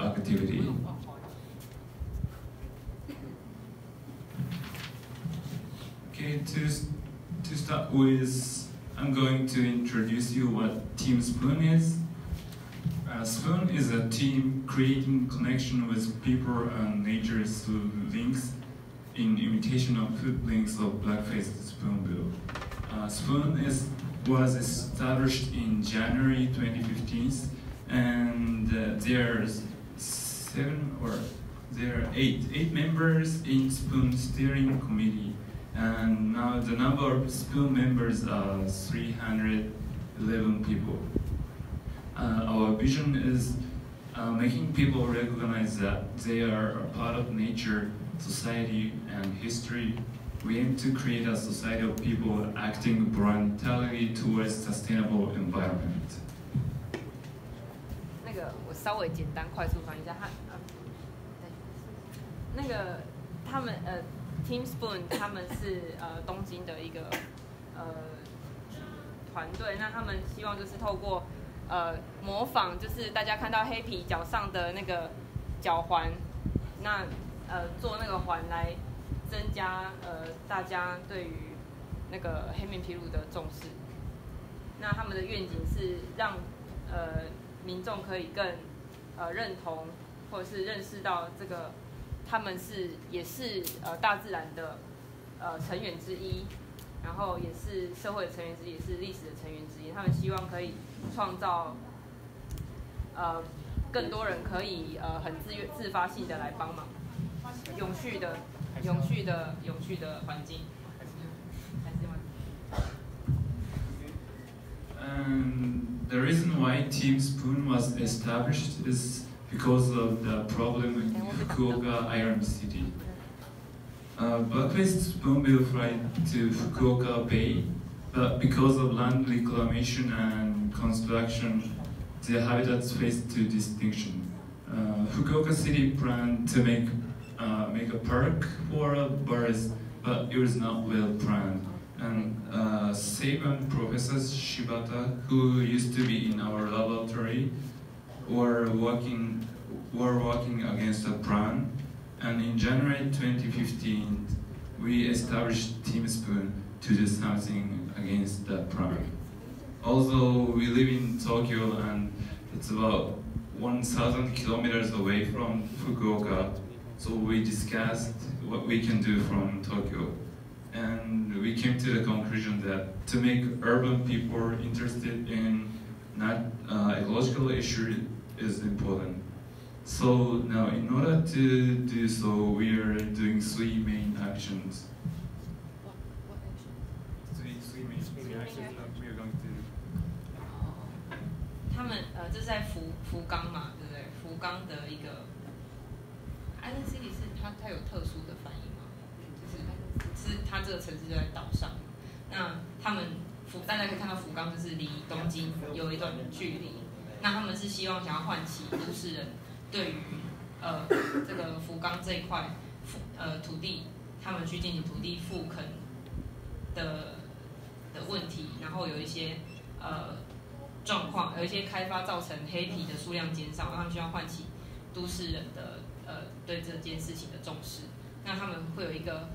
activity. Okay, to start with, I'm going to introduce you what Team Spoon is. Spoon is a team creating connection with people and nature through links in imitation of food links of black-faced spoonbill. Spoon was established in January 2015, and there are eight members in Spoon steering committee, and now the number of Spoon members are 311 people. Our vision is making people recognize that they are a part of nature, society, and history. We aim to create a society of people acting voluntarily towards sustainable environment. 那个我稍微简单快速翻译一下，他们Team Spoon 他们是东京的一个团队，那他们希望就是透过模仿，就是大家看到黑皮脚上的那个脚环，那做那个环来增加大家对于那个黑面琵鹭的重视。那他们的愿景是让民众可以更认同或者是认识到这个他们也是大自然的成员之一，然后也是社会的成员之一，也是历史的成员之一。他们希望可以创造更多人可以很自发性的来帮忙，永续的环境。The reason why Team Spoon was established is because of the problem in Fukuoka Iron City. Black-faced spoonbill fly to Fukuoka Bay, but because of land reclamation and construction, their habitats faced distinction. Fukuoka City planned to make a park for birds, but it was not well planned. And Seiban Professor Shibata, who used to be in our laboratory, were working against a plan. And in January 2015, we established Team Spoon to do something against that plan. Although we live in Tokyo and it's about 1,000 kilometers away from Fukuoka, so we discussed what we can do from Tokyo. And we came to the conclusion that to make urban people interested in ecological issues is important. So now, in order to do so, we are doing three main actions. What actions? Three main actions that we are going to do. 他们这是在福冈嘛，对不对？福冈的一个 Island City 是它有特殊的翻译吗？是它这个城市就在岛上。那他们大家可以看到福冈就是离东京有一段距离。那他们是希望想要唤起都市人对于这个福冈这一块土地，他们去进行土地复垦的问题，然后有一些状况，有一些开发造成黑皮的数量减少，他们需要唤起都市人的对这件事情的重视。那他们会有一个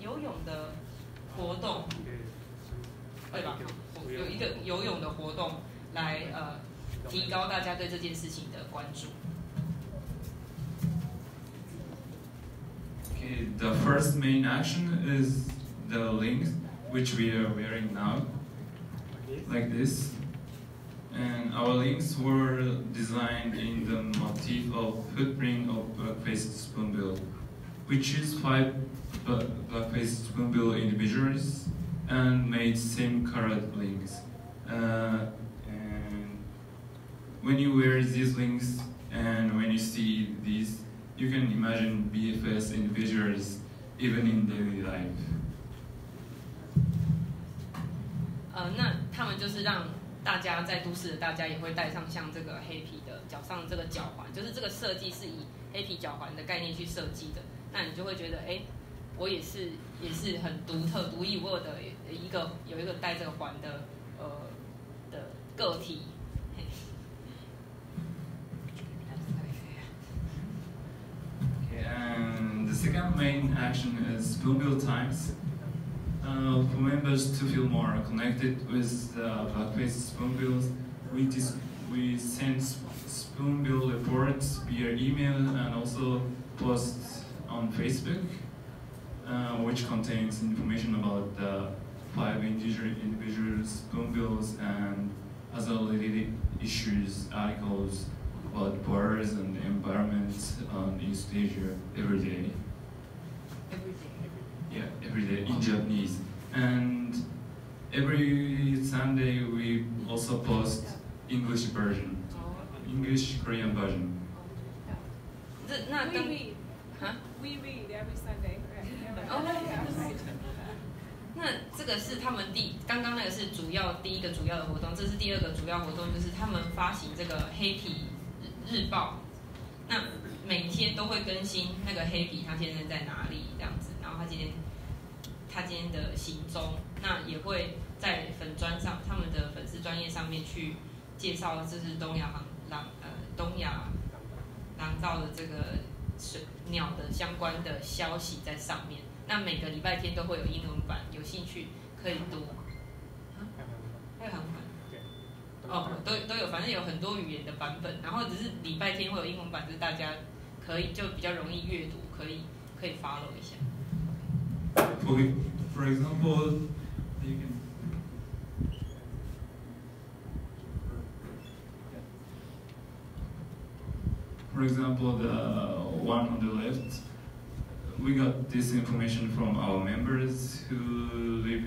游泳的活动，对吧？有一个游泳的活动来提高大家对这件事情的关注。Okay, the first main action is the links, which we are wearing now, like this. And our links were designed in the motif of footprint of black-faced spoonbill. We choose 5 black-faced spoonbill individuals and made same colored links. And when you wear these links and when you see these, you can imagine BFS individuals even in daily life. 那他们就是让大家在都市的大家也会戴上像这个黑皮的脚上这个脚环，就是这个设计是以黑皮脚环的概念去设计的。那你就会觉得，我也是很独特、独一无二的有一个戴这个环的个体。second main action is spoonbill times. For members to feel more connected with the black-faced spoonbills, we send spoonbill reports via email and also post on Facebook, which contains information about the 5 individual spoonbills and other related issues, articles about birds and the environment on East Asia every day. Yeah, every day in Japanese. And every Sunday we also post English version, English Korean version. We read every Sunday. 那这个是他们刚刚那个是第一个主要的活动，这是第二个主要活动，就是他们发行这个黑皮日报。那每天都会更新那个黑皮他现在在哪里这样子，然后他今天的行踪，那也会在粉专上，他们的粉丝专页上面去介绍，这是东亚廊道的这个鸟的相关的消息在上面。那每个礼拜天都会有英文版，有兴趣可以读。还有韩文版。都有，反正有很多语言的版本。然后只是礼拜天会有英文版，就是大家可以就比较容易阅读，可以 follow 一下。For example, you can. For example, the one on the left, we got this information from our members who live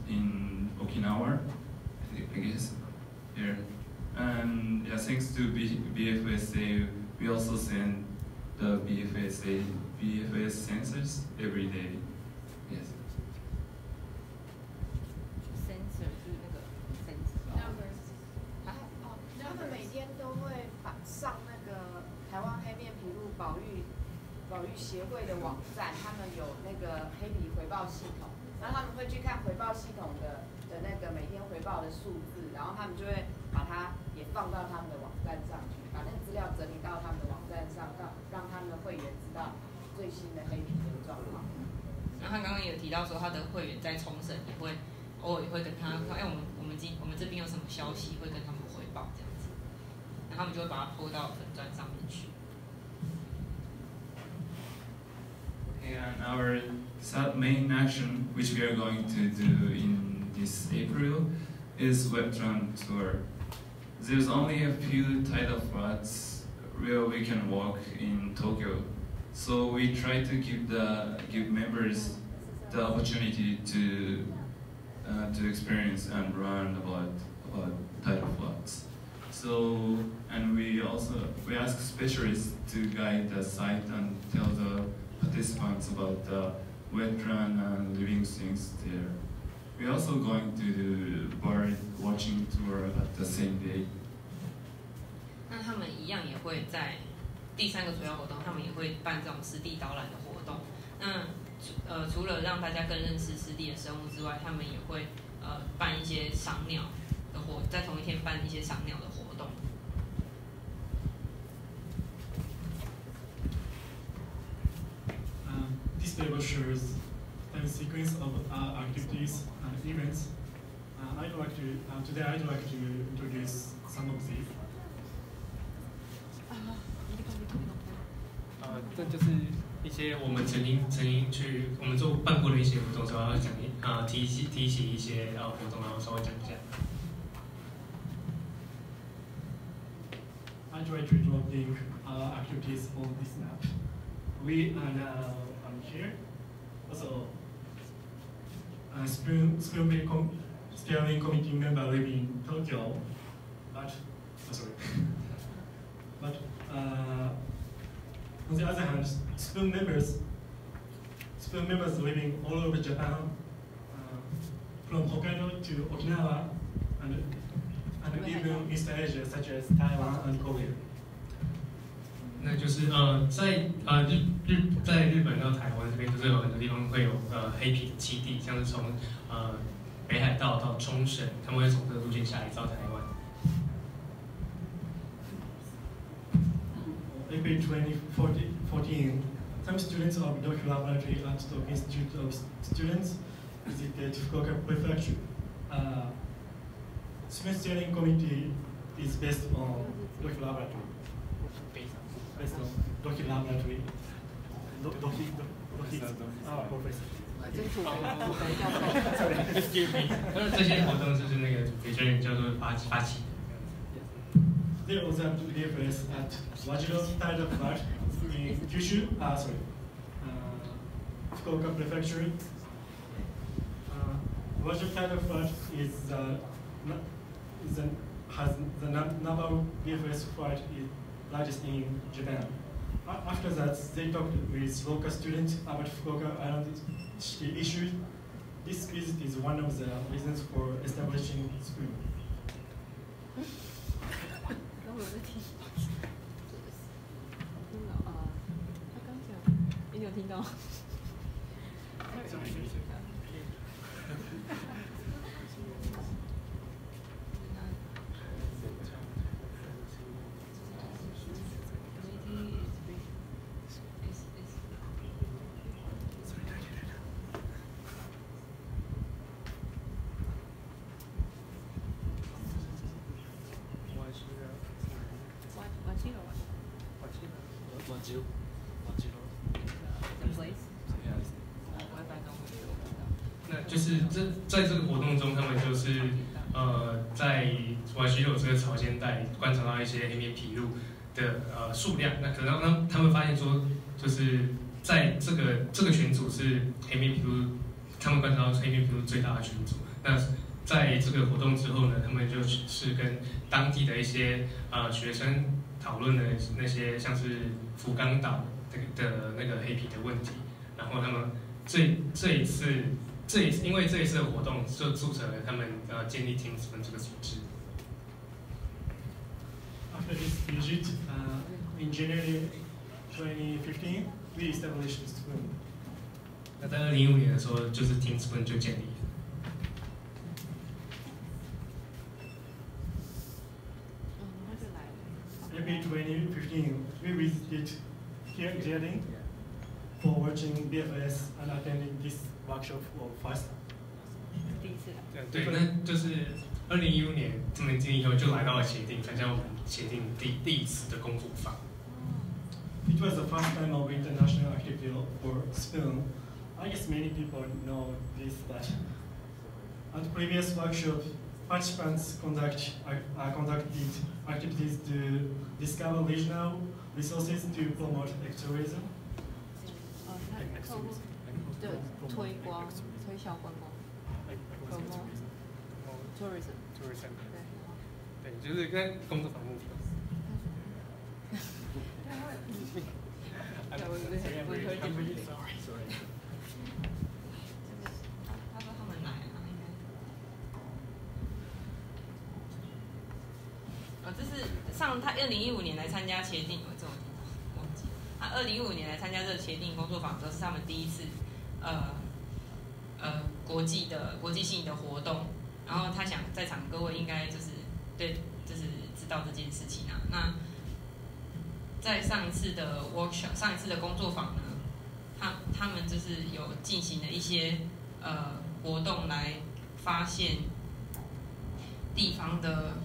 in Okinawa, I guess, here. And yeah, thanks to BFSA, we also send the BFS sensors every day. Yes. Sensor 是那个 sensor。他们每天都会上那个台湾黑面琵鹭保育协会的网站，他们有那个黑皮回报系统，然后他们会去看回报系统的那个每天回报的数字，然后他们就会把它也放到他们的网站上去，把那个资料整理到他们的网站上，让他们的会员知道最新的黑皮的状况。然后他刚刚有提到说，他的会员在冲绳也会偶尔也会跟他说，我们这边有什么消息，会跟他们汇报这样子，然后他们就会把它 po 到粉专上面去。And our main action, which we are going to do in this April, is webdrum tour. There's only a few tidal flats where we can walk in Tokyo, so we try to give members the opportunity to experience and learn about tidal flats. So, and we ask specialists to guide the site and tell the participants about the wetland and living things there. We're also going to do bird watching tour at the same day. 那他们一样也会在第三个主要活动，他们也会办这种湿地导览的活动。那除了让大家更认识湿地的生物之外，他们也会办一些赏鸟的在同一天办一些赏鸟的活动。This table shows time sequence of activities and events. Today I'd like to introduce some of these. 这就是一些我们曾经去我们办过的一些活动，稍微讲提起一些活动，然后稍微讲一下。I try to draw link activities on this map. We are now here. Also, spoonbill steering committee member live in Tokyo, but on the other hand, spoon members living all over Japan, from Hokkaido to Okinawa, and even East Asia, such as Taiwan and Korea. 那就是在日本到台湾这边，就是有很多地方会有黑皮的基地，像是从北海道到冲绳，他们会从这个路线下来到台湾。April 2014, some students of Doku Laboratory at the Institute of Students visited Fukuoka Prefecture. Student steering committee is based on Doku Laboratory. Based on Doku Laboratory. Doki. Professor. 这些活动就是那个主持人叫做发起的。They observed DFS at Wajiro Tidal Flood in Kyushu, Fukuoka Prefecture. Wajiro Tidal Flood has the number of DFS flood is largest in Japan. After that, they talked with local students about Fukuoka Island issues. This visit is one of the reasons for establishing school. 我在听，听到啊，他刚讲，你有听到？那就是在这个活动中，他们就是在瓦西有这个潮间带观察到一些黑面琵鹭的数量。那可能他们发现说，就是在这个群组是黑面琵鹭，他们观察到黑面琵鹭最大的群组。那在这个活动之后呢，他们就是跟当地的一些学生讨论的那些像是福冈岛的那个黑皮的问题，然后他们因为这一次的活动，就促成了他们建立 Teamspan 这个组织。After this visit, in January 2015, we established the school. 那在2015年的时候，就是 Teamspan 就建立了。April 2015, we visited here in Jiading for watching BFS and attending this workshop for first time. 第一次来。对，那就是2015年他们进以后就来到了协定，参加我们协定第一次的工作坊。It was the first time of international activity for SPOON. I guess many people know this, but at previous workshop, participants conducted activities to discover regional resources to promote ecotourism. 那客户的推销观光 ，promote tourism， 对，就是跟工作坊目标。他说他们来啊，应该。这是他2015年来参加协定，这我忘记。他2015年来参加这个协定工作坊，这是他们第一次国际性的活动。然后他想在场各位应该就是知道这件事情啊。那在上一次的 workshop， 上一次的工作坊呢，他们就是有进行了一些活动来发现地方的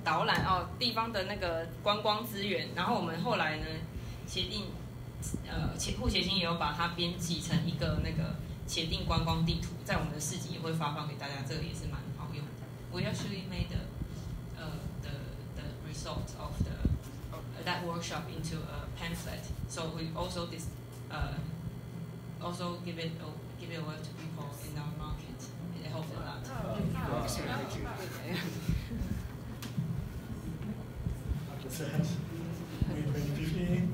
导览地方的那个观光资源。然后我们后来呢协定互协金也有把它编辑成一个那个协定观光地图，在我们的市集也会发放给大家，这个也是蛮好用的。We actually made the result of that workshop into a pamphlet, so we also also give it away to people in our market. It helped a lot. In 2015,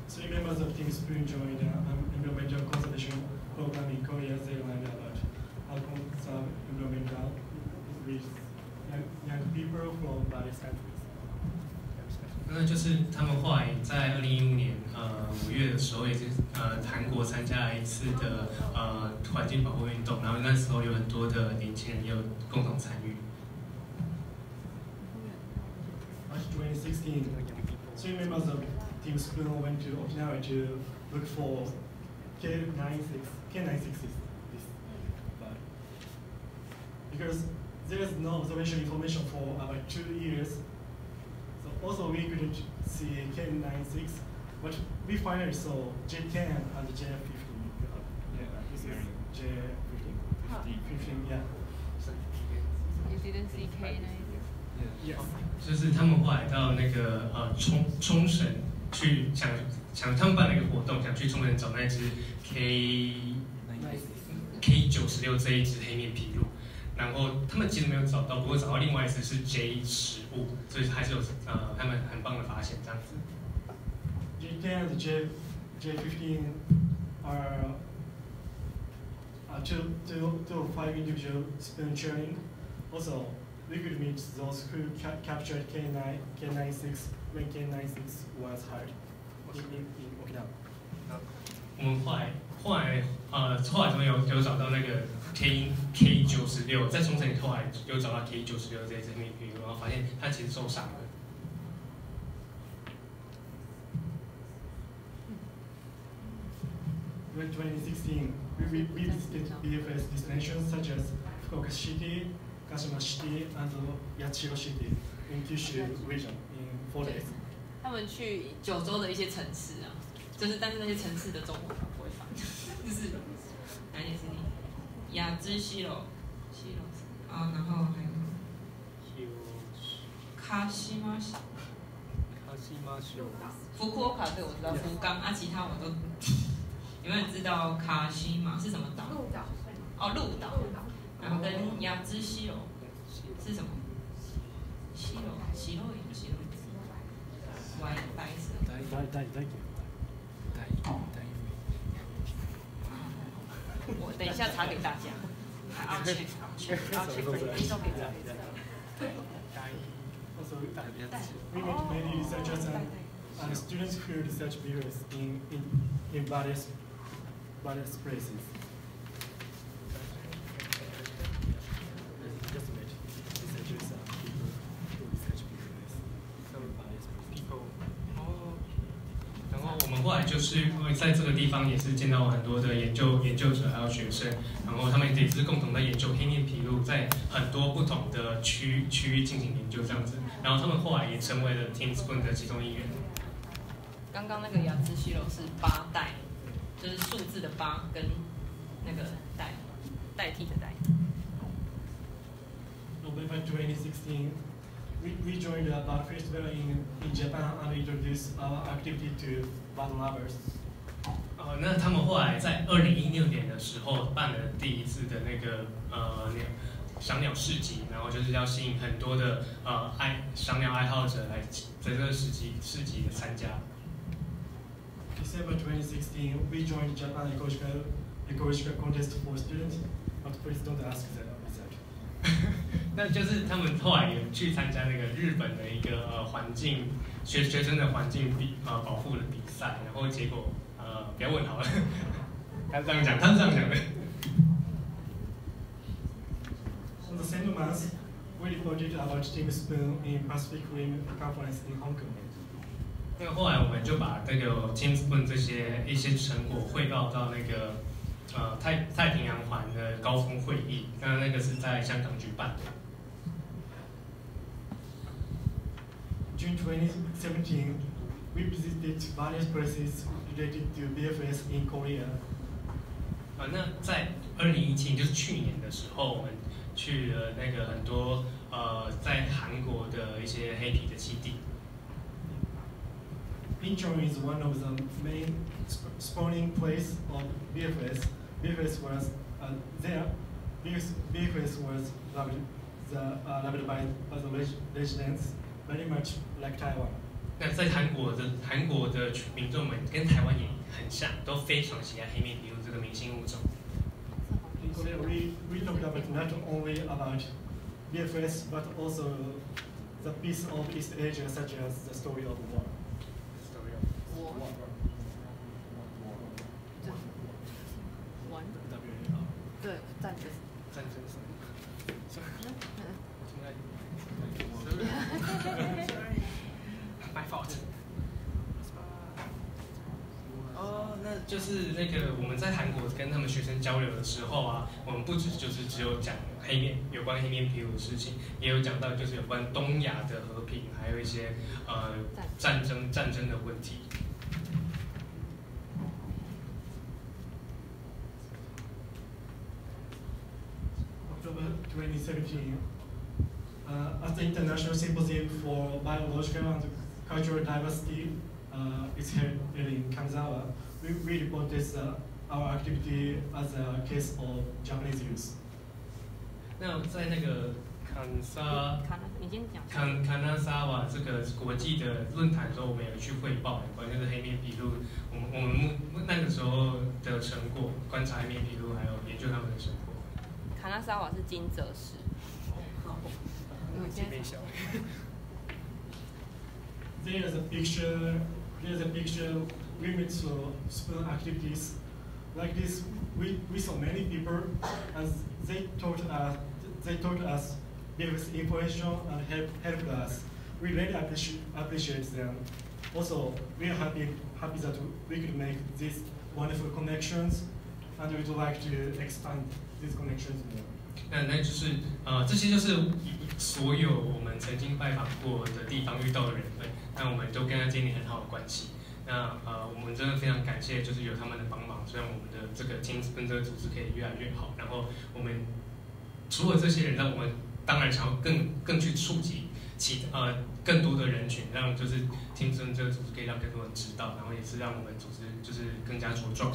3 members of Team Spoon joined an environmental conservation program in Korea. They learned about how to conserve environmental with young people from various countries. 那就是他们后来在2015年5月的时候，也是韩国参加了一次的环境保护运动，然后那时候有很多的年轻人也有共同参与。March 2016, 3 members of Team Spoon went to Okinawa to look for K96s. But because there is no observation information for about 2 years, so also we couldn't see K96, but we finally saw J10 and J15. This is J15. 15, yeah. You didn't see K96? Yes. 就是他们后来到那个冲绳去想他们办了一个活动，想去冲绳找那只 K96这一只黑面琵鹭，然后他们其实没有找到，不过找到另外一只是 J15，所以还是有他们很棒的发现这样子。J10 and J15 are two or five individual spoon churning. Also, we could meet those who captured K96 when K96 was hired in Okinawa. 我们后来这边有找到那个 K96，在冲绳后来有找到 K96这只黑面琵鹭，然后发现它其实受伤了。In 2016, we visited BFS destinations such as Fukuoka City, Kashima City, and Yatsushiro City in Kyushu region in 4 days. 他们去九州的一些城市啊，但是那些城市的中文他不会翻，就是哪里是你？雅芝西楼啊，然后还有卡西马西。福库卡对我知道，福冈啊，其他我都。有没有人知道卡西马是什么岛？鹿岛。哦，鹿岛。然后跟雅芝西楼是什么？西楼，白色。我等一下查给大家。I'll check for you. It's okay. Also, we met many researchers and students who research beavers in various places. Just met researchers and people who research beavers from various people. 然后我们后来就是在这个地方也是见到很多的研究者还有学生，然后他们也是共同在研究黑面琵鹭，在很多不同的区域进行研究这样子，然后他们后来也成为了 Team Spoon 的其中一员。刚刚那个雅芝西楼是8代，就是数字的8跟那个代替的代。November 2016, we joined a bird festival in Japan and introduced our activity to bird lovers. 那他们后来在2016年的时候办了第一次的那个赏鸟市集，然后就是要吸引很多的赏鸟爱好者来在这个市集的参加。December 2016, we joined Japan ecological contest for students, but please don't ask that. 那就是他们后来也去参加那个日本的一个环境学生的环境保护的比赛，然后结果不要问好了，他是这样讲的。On the same month, we reported about Team Spoon in Pacific Rim Conference in Hong Kong. 那后来我们就把这个 Team Spoon 一些成果汇报到那个太平洋环的高峰会议，那个是在香港举办的。June 2017, we visited various places related to BFS in Korea. 那在2017就是去年的时候，我们去了那个很多在韩国的一些黑皮的基地。Incheon is one of the main spawning place of BFS. BFS was there. BFS was loved by the residents, very much like Taiwan. 那在韩国的民众们跟台湾也很像，都非常喜爱黑面琵鹭这个明星物种。In Korea, we talked about not only about BFS, but also the piece of East Asia, such as the story of war. 对，战争什么？ 嗯 My fault. 就是那个我们在韩国跟他们学生交流的时候啊，我们不只有讲有关黑面琵鹭的事情，也有讲到就是有关东亚的和平，还有一些战争的问题。October 2017, at the International Symposium for Biological and Cultural Diversity, it's held in Kanazawa. We reported our activity as a case of Japanese youth. 那在那个卡纳萨瓦这个国际的论坛的时候，我们有去汇报有关就是黑面琵鹭，我们那个时候的成果，观察黑面琵鹭，还有研究他们的生活。卡纳萨瓦是金泽市。There's a picture related to spoon activities. Like this, we saw many people, and they taught us various information and helped us. We really appreciate them. Also, we are happy that we could make these wonderful connections, and we'd like to expand these connections more. 那就是这些就是所有我们曾经拜访过的地方遇到的人们，那我们都跟他建立很好的关系。那我们真的非常感谢，就是有他们的帮忙，这样我们的这个金跟这个组织可以越来越好。然后我们除了这些人，让我们当然想要更去触及更多的人群，让就是金跟这个组织可以让更多人知道，然后也是让我们组织就是更加茁壮。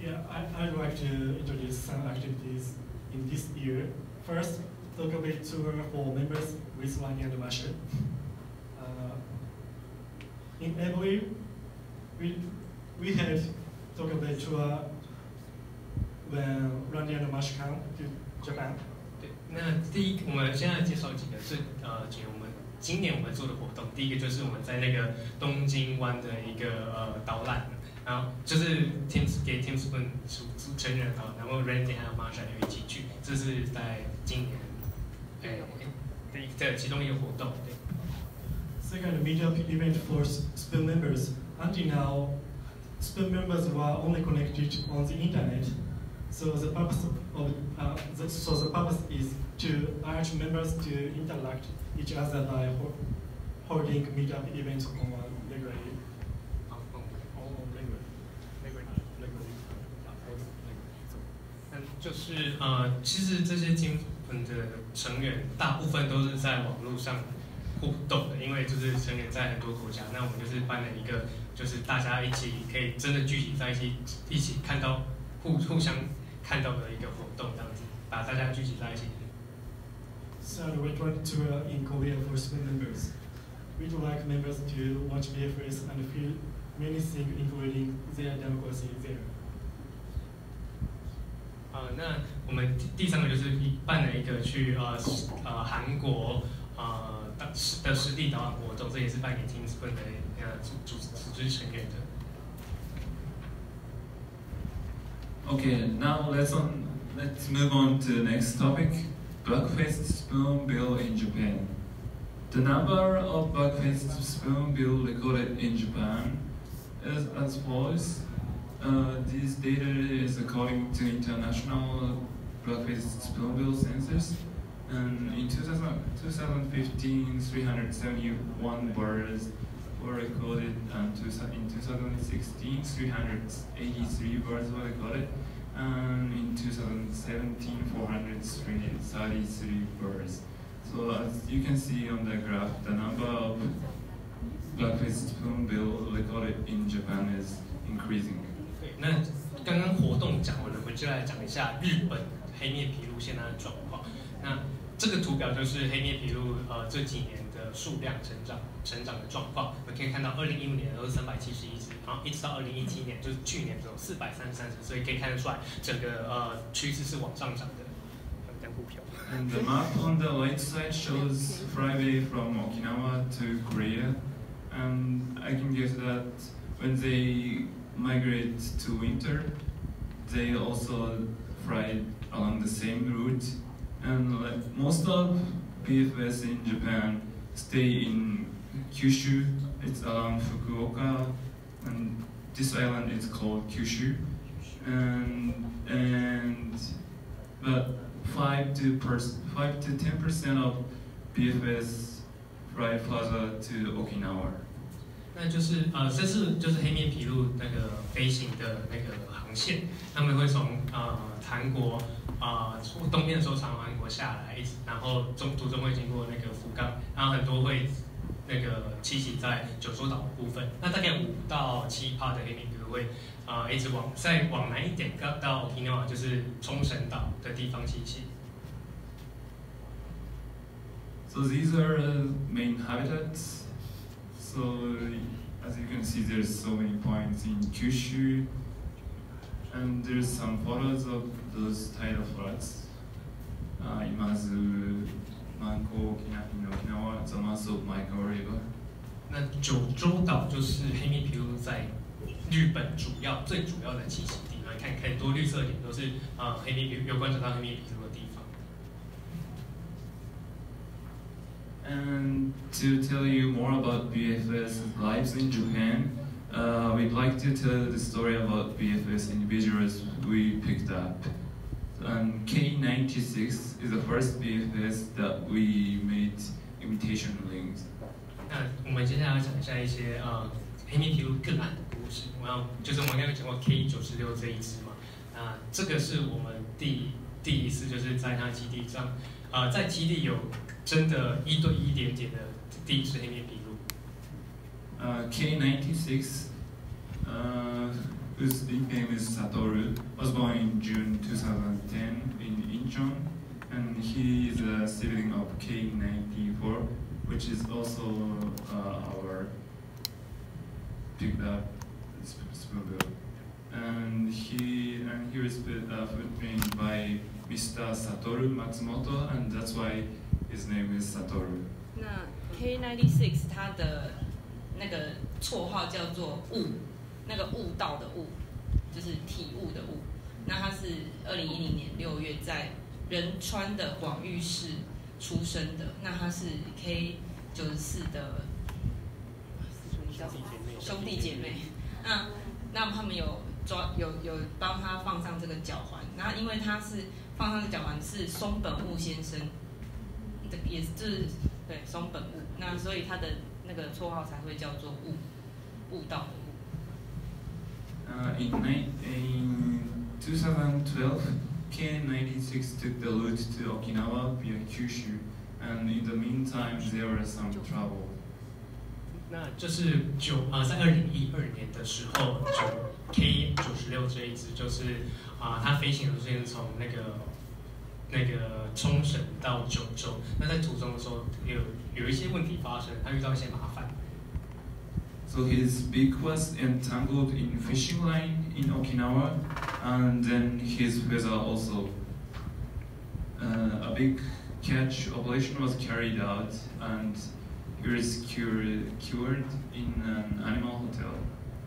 Yeah, I'd like to introduce some activities in this year. First, talk a bit tour for members with Rani and Masha. In April, we had talk a bit tour when Rani and Masha come to Japan. 对，那我们现在介绍几个我们今年我们做的活动。第一个就是我们在那个东京湾的一个导览。然后就是给 Team Spoon 成员然后 Randy 还有 Marsha 一起去，这是在今年的其中一个活动。对。Second, meetup event for Spoon members. Until now, Spoon members were only connected on the internet. So the purpose is to urge members to interact each other by holding meetup events on regularly. 就是其实这些金粉的成员大部分都是在网络上互动的，因为就是成员在很多国家，那我们就是办了一个，就是大家一起可以真的聚集在一起看到互相看到的一个活动，这样子把大家聚集在一起。Third, we try to in Korea for Spoon members. We'd like members to watch BFS and feel many things, including their democracy there. 那我们第三个就是办了一个去韩国的实地导览活动，这也是办给 Team Spoon 的组织成员的。Okay, now let's move on to the next topic: black-faced spoonbill in Japan. The number of black-faced spoonbill recorded in Japan is as follows. This data is according to international black-faced spoonbill census. And in 2015, 371 birds were recorded, and in 2016, 383 birds were recorded, and in 2017, 433 birds. So as you can see on the graph, the number of black-faced spoonbill recorded in Japan is increasing. 那刚刚活动讲完了，我们就来讲一下日本黑面琵鹭现在的状况。那这个图表就是黑面琵鹭这几年的数量成长的状况。我们可以看到，2015年有371只，然后一直到2017年，就是去年只有433只，所以可以看得出来，整个趋势是往上涨的。And the map on the right side shows Friday from Okinawa to Korea, and I can guess that when they migrate to winter, they also fly along the same route, and like most of PFS in Japan stay in Kyushu It's around Fukuoka, and this island is called Kyushu. But 5 to 10% of BFS fly further to Okinawa. 那就是这是就是黑面琵鹭那个飞行的那个航线，他们会从韩国东边的时候从韩国下来，然后途中会经过那个福冈，然后很多会那个栖息在九州岛的部分。那大概5到7%的黑面琵鹭会一直再往南一点到 Okinawa， 就是冲绳岛的地方栖息。So these are main habitats. So as you can see, there's so many points in Kyushu, and there's some photos of those tidal floods. Imazu, Manko, Okinawa, the mouth of Maiko River. 那九州岛就是黑面琵鹭在日本最主要的栖息地。你看很多绿色点都是黑面琵鹭有观察到黑面琵鹭的地方。And to tell you more about BFS lives in Japan, we'd like to tell the story about BFS individuals we picked up. And K96 is the first BFS that we made imitation links. 那我们接下来要讲一下一些黑面琵鹭个案的故事。就是我们刚刚讲过 K96这一只嘛，这个是我们第一次就是在它基地上，在基地有真的1对1连接的第一只黑面琵鹭。K96, whose nickname is Satoru, was born in June 2010 in Incheon, and he is a sibling of K94, which is also our picked up spoonbill. And he was footprinted by Mr. Satoru Matsumoto, and that's why his name is Satoru. 那 K96 它的那个绰号叫做悟，那个悟道的悟，就是体悟的悟。那他是2010年6月在仁川的广域市出生的。那他是 K94的兄弟姐妹。那他们有帮他放上这个脚环，然后因为他是放上这脚环是松本悟先生，也是对松本悟，那所以他的那个绰号才会叫做悟道的悟。In 2012, K96 took the route to Okinawa via Kyushu, and in the meantime there was some trouble. 那就是在2012年的时候，K96这一只就是它飞行的路线从那个冲绳到九州。那在途中的时候有一些问题发生，它遇到一些麻烦。So his beak was entangled in fishing line in Okinawa, and then his feather also. A big catch operation was carried out, and he was cured in an animal hotel.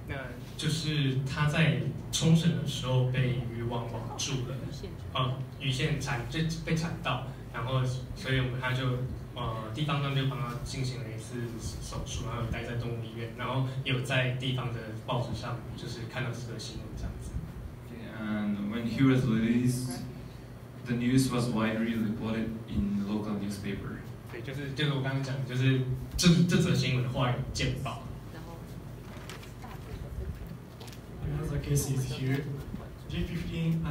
那就是他在冲绳的时候被渔网网住了，鱼线就被缠到，然后所以他就地方上就帮他进行了一次手术，然后有待在动物医院，然后有在地方的报纸上就是看到这个新闻这样子。And when he was released, the news was widely reported in the local newspaper. 对，就是我刚刚讲的，就是这则新闻的话语见报。Another case is here. J15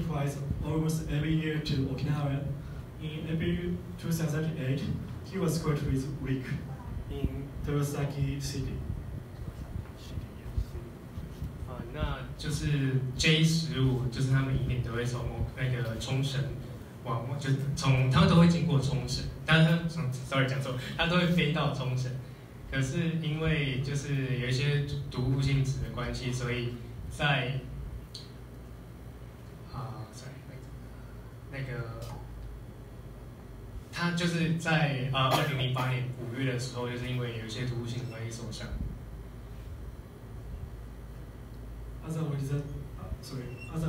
flies almost every year to Okinawa. In April 2008, he was caught with leak in Terasaki City. 那就是 J15，就是他们移民都会从那个冲绳他们都会经过冲绳，但是讲错，他都会飞到冲绳。可是因为就是有一些毒物性质的关系，所以在他就是在2008年5月的时候，就是因为有一些毒物性的关系受伤。As a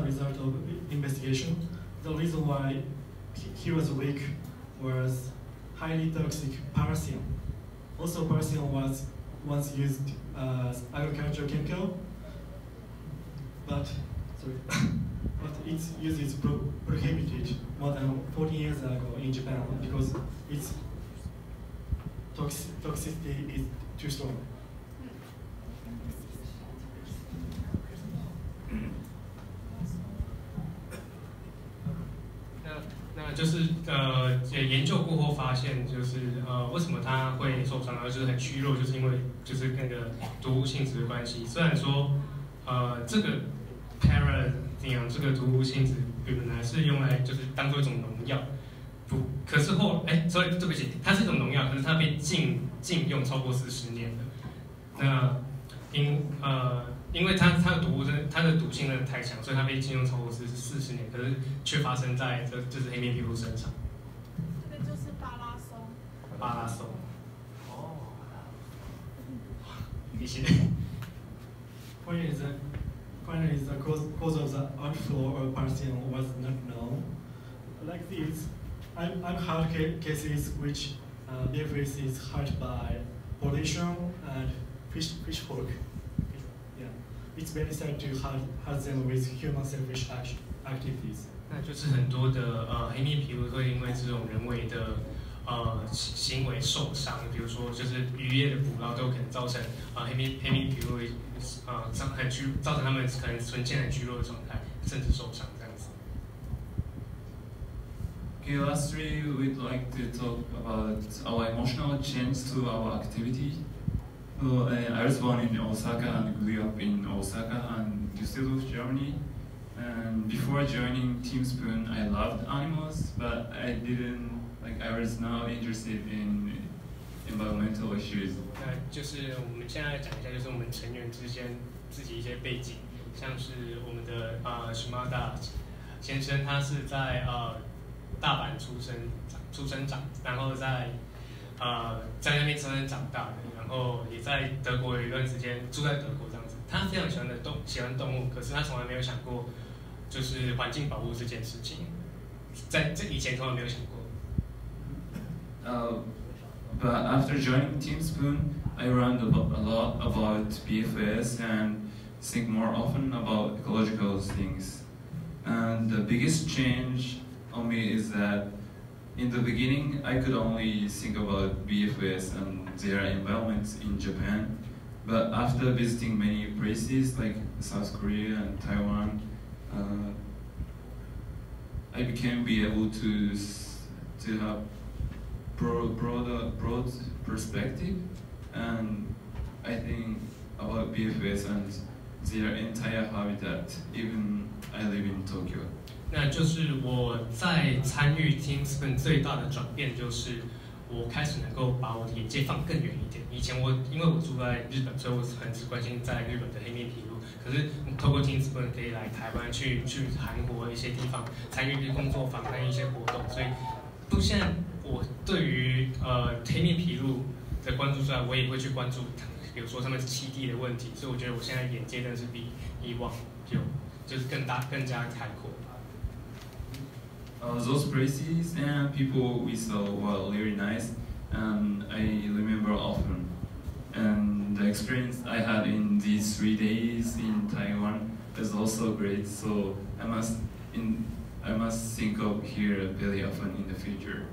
result of investigation, the reason why he was weak was highly toxic paracium Also, paracetamol was once used as agricultural chemical, but its use is prohibited more than 14 years ago in Japan because its toxicity is too strong. 那就是研究过后发现，就是为什么它会受伤，然后就是很虚弱，就是因为就是那个毒物性质的关系。虽然说这个 paracetamol 这个毒物性质本来是用来就是当做一种农药，可是所以对不起，它是一种农药，可是它被禁用超过40年了。那因为它的毒性真的太强，所以它被禁用超过40年，可是却发生在就是黑面琵鹭身上。这个就是巴拉松。巴拉松。哦。谢谢。Finally, the cause of the outflow of paracetamol was not known. Like this, I've had cases which BFS is hurt by pollution and fish fork. Yeah, it's very sad to hurt them with human selfish activities. 那就是很多的黑面琵鹭会因为这种人为的行为受伤，比如说就是渔业的捕捞都可能造成黑面琵鹭造成他们可能呈现很虚弱的状态，甚至受伤这样子。Okay, lastly, we'd like to talk about our emotional change to our activity. So, I was born in Osaka and grew up in Osaka and Düsseldorf, Germany. And before joining Team Spoon, I loved animals, but I was not interested in environmental issues. 那就是我们现在讲一下，就是我们成员之间自己一些背景，像是我们的Shimada先生，他是在大阪出生长，然后在那边出生长大的，然后也在德国有一段时间住在德国这样子。他非常喜欢动物，可是他从来没有想过就是环境保护这件事情，在这以前从来没有想过。But after joining Team Spoon, I learned a lot about BFS and think more often about ecological things. And the biggest change on me is that in the beginning, I could only think about BFS and their environments in Japan. But after visiting many places like South Korea and Taiwan, I became able to have broad perspective, and I think about BFS and their entire habitat. Even I live in Tokyo. 那就是我在参与 Team Spoon 最大的转变，就是我开始能够把我的眼界放更远一点。以前因为我住在日本，所以我很只关心在日本的黑面琵鹭。可是透过 Team Spoon 可以来台湾去韩国一些地方参与一些工作坊跟一些活动，所以现在我对于黑面琵鹭的关注之外，我也会去关注，比如说他们栖地的问题。所以我觉得我现在眼界真的是比以往就是更加开阔。Those places and people we saw were really nice, and I remember often. And the experience I had in these 3 days in Taiwan is also great. So I must think of here very often in the future.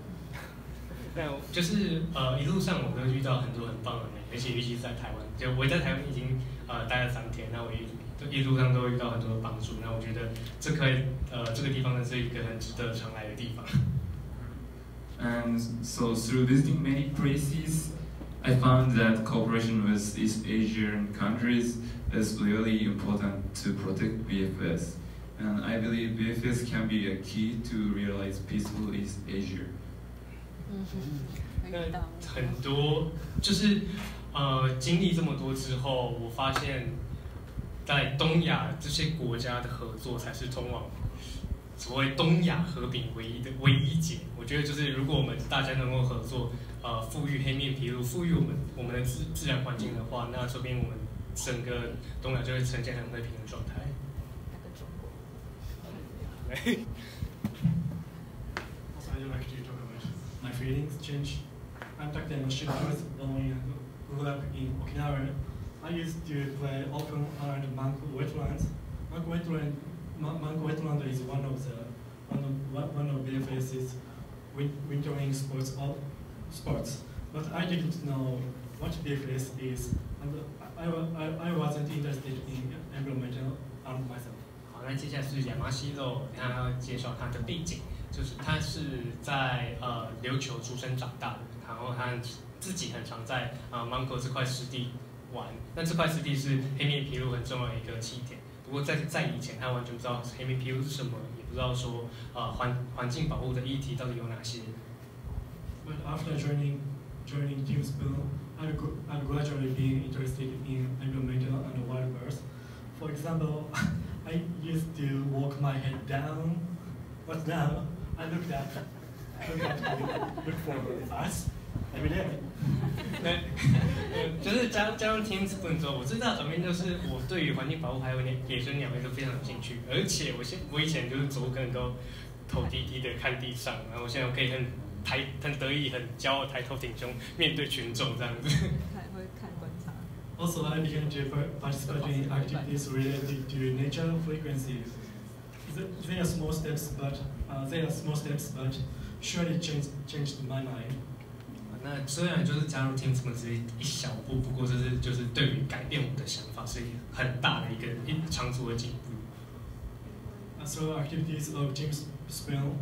那就是一路上我都遇到很多很棒的人，而且尤其是在台湾，就我在台湾已经待了3天，那我一路上都遇到很多的帮助。那我觉得这个地方呢是一个很值得常来的地方。And so through visiting many places, I found that cooperation with East Asian countries is really important to protect BFS. And I believe BFS can be a key to realize peaceful East Asia. 那很多就是经历这么多之后，我发现，在东亚这些国家的合作才是通往所谓东亚和平唯一解。我觉得就是如果我们大家能够合作，富裕黑面琵鹭，富裕我们的自然环境的话，那说不定我们整个东亚就会呈现很和平的状态。Also, I'd like to talk about my feelings change I'm Takayama Shiro. I was born and grew up in Okinawa. I used to play often around Manko wetlands. Manko wetland is one of BFS's wintering sports. But I didn't know what BFS is, and I wasn't interested in environmental and myself. 好，那接下来是亚麻西肉，他要介绍他的背景，就是他是在琉球出生长大的，然后他自己很常在Manko 这块湿地玩。那这块湿地是黑面琵鹭很重要的一个起点。不过在以前，他完全不知道黑面琵鹭是什么，也不知道说环境保护的议题到底有哪些。But after joining Team Spoon, I'm gradually being interested in environmental and wild birds. For example, I used to walk my head down, but now I look for us every day. 就是加入 Team Spoon 之后，我最大的转变就是我对于环境保护还有野生鸟类都非常有兴趣，而且我以前就是走可能都头低低的看地上，然后我现在我可以很得意、很骄傲抬头挺胸面对群众这样子。会看观察。Also, I began to participate in activities related to nature frequency. They are small steps, but surely changed my mind. 那虽然就是加入 Team Spoon 只是一小步，不过这是就是对于改变我的想法是很大的一个长足的进步。Through activities of Team Spoon,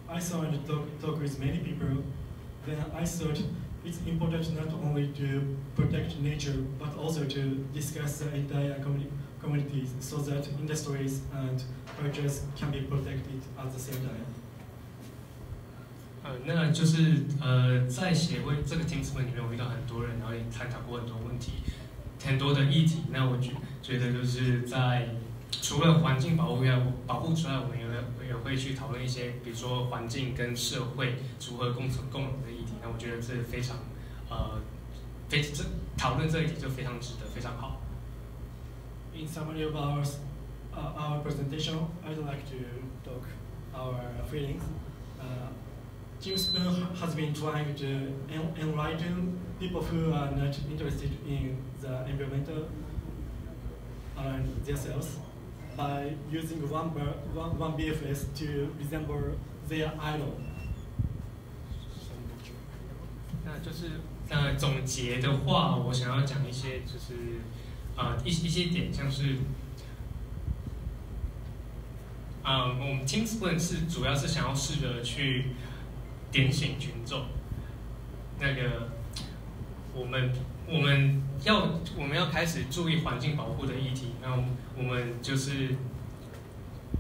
I saw and talk with many people. Then I thought it's important not only to protect nature, but also to discuss the entire communities so that industries and cultures can be protected at the same time. 那就是在协会这个 Team Spoon 里面，我遇到很多人，然后也探讨过很多问题，很多的议题。那我觉得就是在除了环境保护之外，我们也会去讨论一些，比如说环境跟社会如何共存共荣的议题。那我觉得这非常讨论这一题就非常值得，非常好。In summary of our presentation, I'd like to talk our feelings. Team Spoon has been trying to enlighten people who are not interested in the environmental around themselves by using one BFS to resemble their idol. 那就是总结的话，我想要讲一些就是一些点，像是我们 Team Spoon 主要是想要试着去点醒群众，那个我们要开始注意环境保护的议题，那我们就是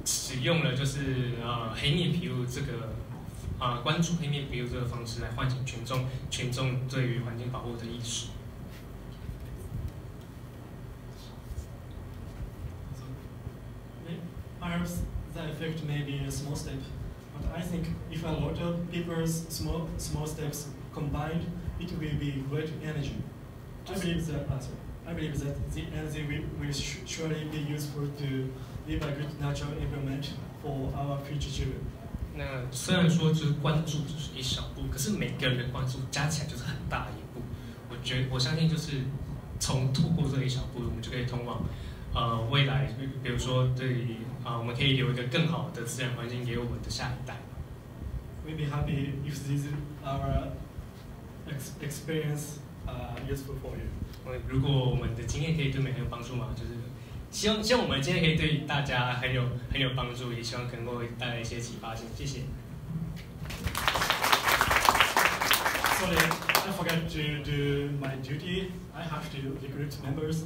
使用了就是黑面琵鹭这个关注黑面琵鹭这个方式来唤醒群众对于环境保护的意识。Perhaps the effect may be a small step, but I think if a lot of people's small steps combined, it will be great energy. I believe that the energy will surely be useful to live a good natural environment for our future children. 那虽然说就是关注只是一小步，可是每个人的关注加起来就是很大的一步。我相信就是透过这一小步，我们就可以通往未来，比如说对于我们可以留一个更好的自然环境给我们的下一代。We'll be happy if this our experience useful for you. 如果我们的经验可以对每个人有帮助嘛，就是希望我们今天可以对大家很有帮助，也希望能够带来一些启发性。谢谢。Sorry, I forgot to do my duty. I have to recruit members.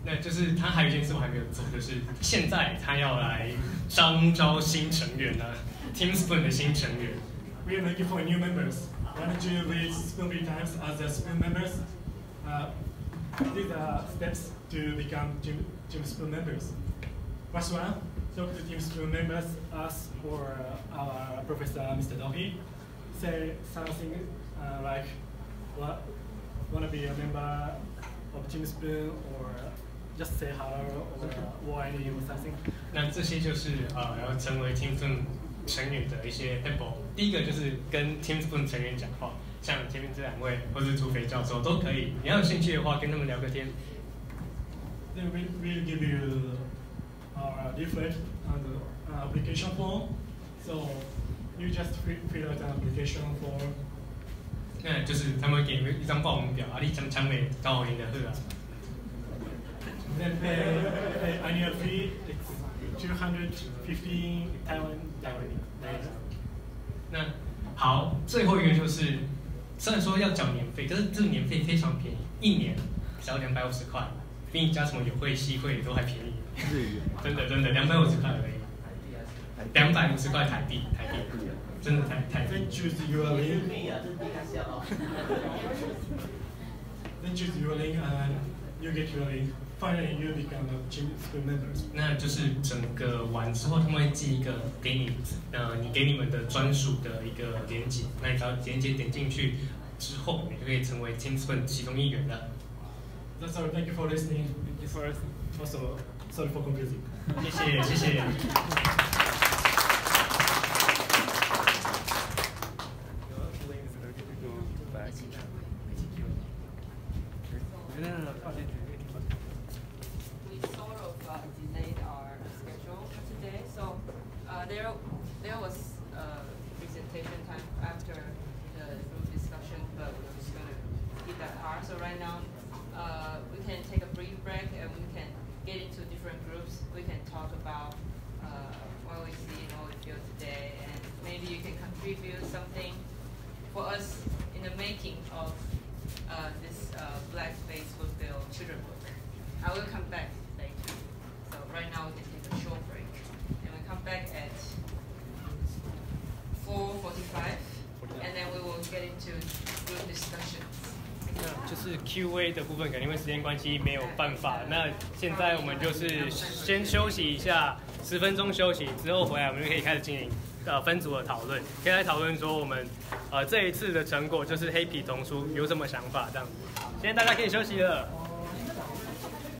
那就是他还有一件事我还没有做，就是现在他要来招新成员了 ，Team Spoon 的新成员。We are looking for new members. Why don't you read Spoon times as the Spoon members? These are steps to become Team Spoon members. First one, talk to Team Spoon members, ask for our professor, Mr. Dohi. Say something like, wanna be a member of Team Spoon, or just say hello or why or something. 那这些就是要成为 Team Spoon 成员的一些 tempo。第一个就是跟 Team Spoon 成员讲话，像前面这2位或是土匪教授都可以。你要有兴趣的话，跟他们聊个天。Then we'll give you our leaflet and application form. So you just fill out an application form. 那就是他们会给你一张报名表，你将强美高好赢的喝啊。Then pay annual fee, it's 250 Taiwan. 那好，最后一个就是，虽然说要缴年费，可是这个年费非常便宜，1年只要250块，比你加什么友会、系会都还便宜。真的250块而已，250块台币，真的台币。Then choose your link. Then choose your link and you get your link. Finally, you become a Team Spoon members. 那就是整个完之后，他们会寄一个给你，你给你们的专属的一个连结。那你只要连结点进去之后，你就可以成为 Team Spoon 其中一员了。That's all. Thank you for listening. Thank you for also sorry for confusing. 谢谢。We sort of delayed our schedule for today, so there was presentation time after the group discussion, but we're just gonna skip that part. So right now, we can take a brief break and we can get into different groups. We can talk about what we see and what we feel today, and maybe you can contribute something for us in the making of this Black Face Fulfill children book. I will come back later. So right now we can take a short break, and we come back at 4:45, and then we will get into group discussions. 那就是 Q&A 的部分，可能因为时间关系没有办法。那现在我们就是先休息一下，10分钟休息之后回来，我们就可以开始进行分组的讨论，可以来讨论说我们这一次的成果就是黑皮童书有什么想法这样子。现在大家可以休息了。